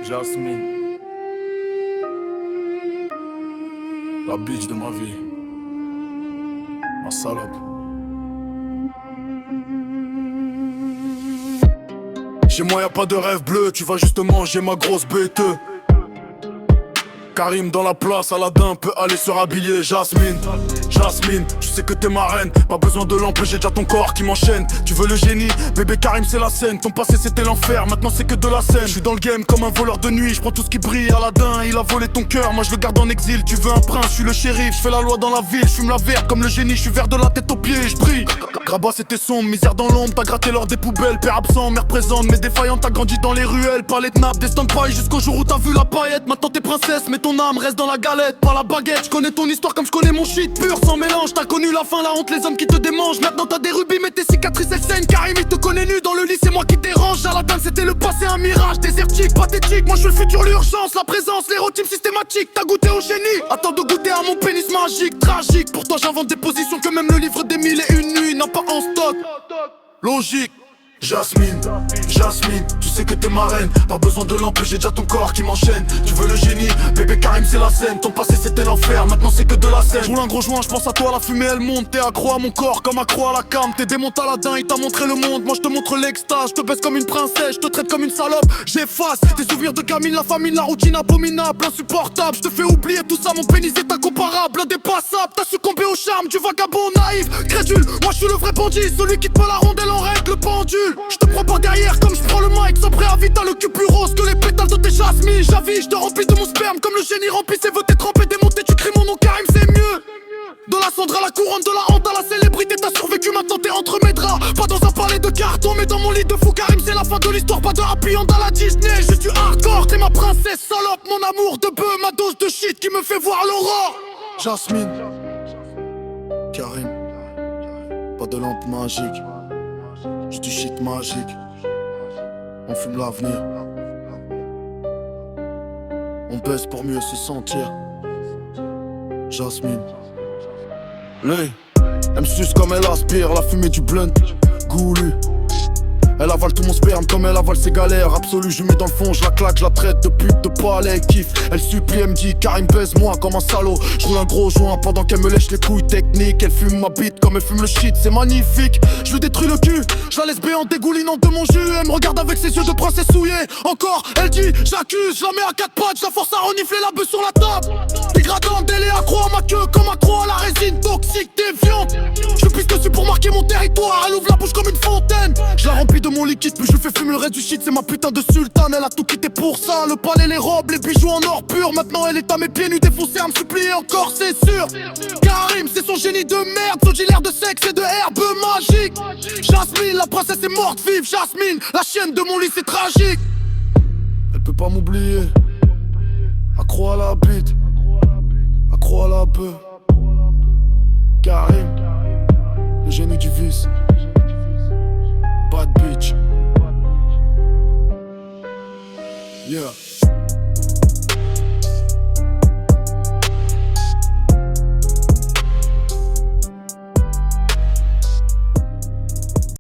Jasmine, la bitch de ma vie, ma salope. Chez moi y'a pas de rêve bleu, tu vas juste manger ma grosse bête. Karim dans la place, Aladdin peut aller se rhabiller. Jasmine, Jasmine, je sais que t'es ma reine. Pas besoin de lampe, j'ai déjà ton corps qui m'enchaîne. Tu veux le génie, bébé Karim c'est la scène. Ton passé c'était l'enfer, maintenant c'est que de la scène. Je suis dans le game comme un voleur de nuit, je prends tout ce qui brille. Aladdin, il a volé ton cœur, moi je le garde en exil. Tu veux un prince, je suis le shérif, je fais la loi dans la ville. Je fume la verte comme le génie, je suis vert de la tête aux pieds, je brille. Grabat c'était sombre, misère dans l'ombre, t'as gratté l'or des poubelles. Père absent, mère présente, mais défaillante, t'as grandi dans les ruelles. Palais de nappe, des stand-by jusqu'au jour où t'as vu la paillette. Maintenant t'es princesse, mais ton âme reste dans la galette, pas la baguette. Je connais ton histoire comme je connais mon shit, pur sans mélange. T'as connu la fin, la honte, les hommes qui te démangent. Maintenant t'as des rubis, mais tes cicatrices elles saignent. Karim il te connaît nu dans le lit, c'est moi qui dérange. Aladdin c'était le passé, un mirage désertique, pathétique. Moi je suis le futur, l'urgence, la présence, l'érotisme systématique. T'as goûté au génie, attends de goûter à mon pénis magique, tragique. Pour toi j'invente des positions que même le livre des 1001 nuits n'a pas en stock. Logique. Jasmine, Jasmine, tu sais que t'es ma reine. Pas besoin de lampe, j'ai déjà ton corps qui m'enchaîne. Tu veux le génie, bébé Karim c'est la scène. Ton passé c'était l'enfer, maintenant c'est que de la scène. J'roule un gros joint, j'pense à toi, la fumée elle monte. T'es accro à mon corps comme accro à la cam. T'es démonté Aladdin, il t'a montré le monde. Moi je te montre l'extase, je te baisse comme une princesse. Je te traite comme une salope, j'efface tes souvenirs de gamine, la famine, la routine abominable, insupportable. Je te fais oublier tout ça, mon pénis est incomparable, indépassable. T'as succombé au charme du vagabond naïf, crédule. Moi je suis le vrai bandit, celui qui te met la rondelle en règle, le pendule. Je te prends pas derrière comme je prends le mic. Sans préavis t'as le cul plus rose que les pétales de tes jasmines. J'avise, je te remplis de mon sperme comme le génie remplit ses vœux. T'es trempé, démonté, tu cries mon nom Karim c'est mieux. De la cendre à la couronne, de la honte à la célébrité. T'as survécu, maintenant t'es entre mes draps. Pas dans un palais de carton, mais dans mon lit de fou. Karim c'est la fin de l'histoire, pas de happy end à la Disney. Je suis hardcore, t'es ma princesse salope. Mon amour de bœuf, ma dose de shit qui me fait voir l'aurore. Jasmine, Karim, pas de lampe magique, j'ai du shit magique. On fume l'avenir, on baisse pour mieux se sentir. Jasmine, Lay, elle me suce comme elle aspire la fumée du blunt, goulu. Elle avale tout mon sperme comme elle avale ses galères absolues. Je mets dans le fond, je la claque, je la traite de pute, de palais, kiffe. Elle supplie, elle me dit Karim baise-moi comme un salaud. Je roule un gros joint pendant qu'elle me lèche les couilles techniques. Elle fume ma bite comme elle fume le shit, c'est magnifique. Je lui détruis le cul, je la laisse béante dégoulinante de mon jus. Elle me regarde avec ses yeux de princesse souillée. Encore, elle dit j'accuse, je la mets à quatre pattes, je la force à renifler la bœuf sur la table. Dégradante, elle est accro à ma queue comme accro à la résine toxique déviante. Je pisse dessus pour marquer mon territoire, elle ouvre la bouche comme une fontaine. Je la remplis de mon liquide, puis je fais fumer le reste du shit. C'est ma putain de sultane, elle a tout quitté pour ça. Le palais, les robes, les bijoux en or pur. Maintenant elle est à mes pieds nus défoncée à me supplier encore, c'est sûr. Karim c'est son génie de merde, son gilet de sexe et de herbe magique. Jasmine, la princesse est morte vive. Jasmine, la chienne de mon lit c'est tragique. Elle peut pas m'oublier, accro à la bite, accro à la bœuf. Karim, le génie du vice. Bad bitch. Yeah.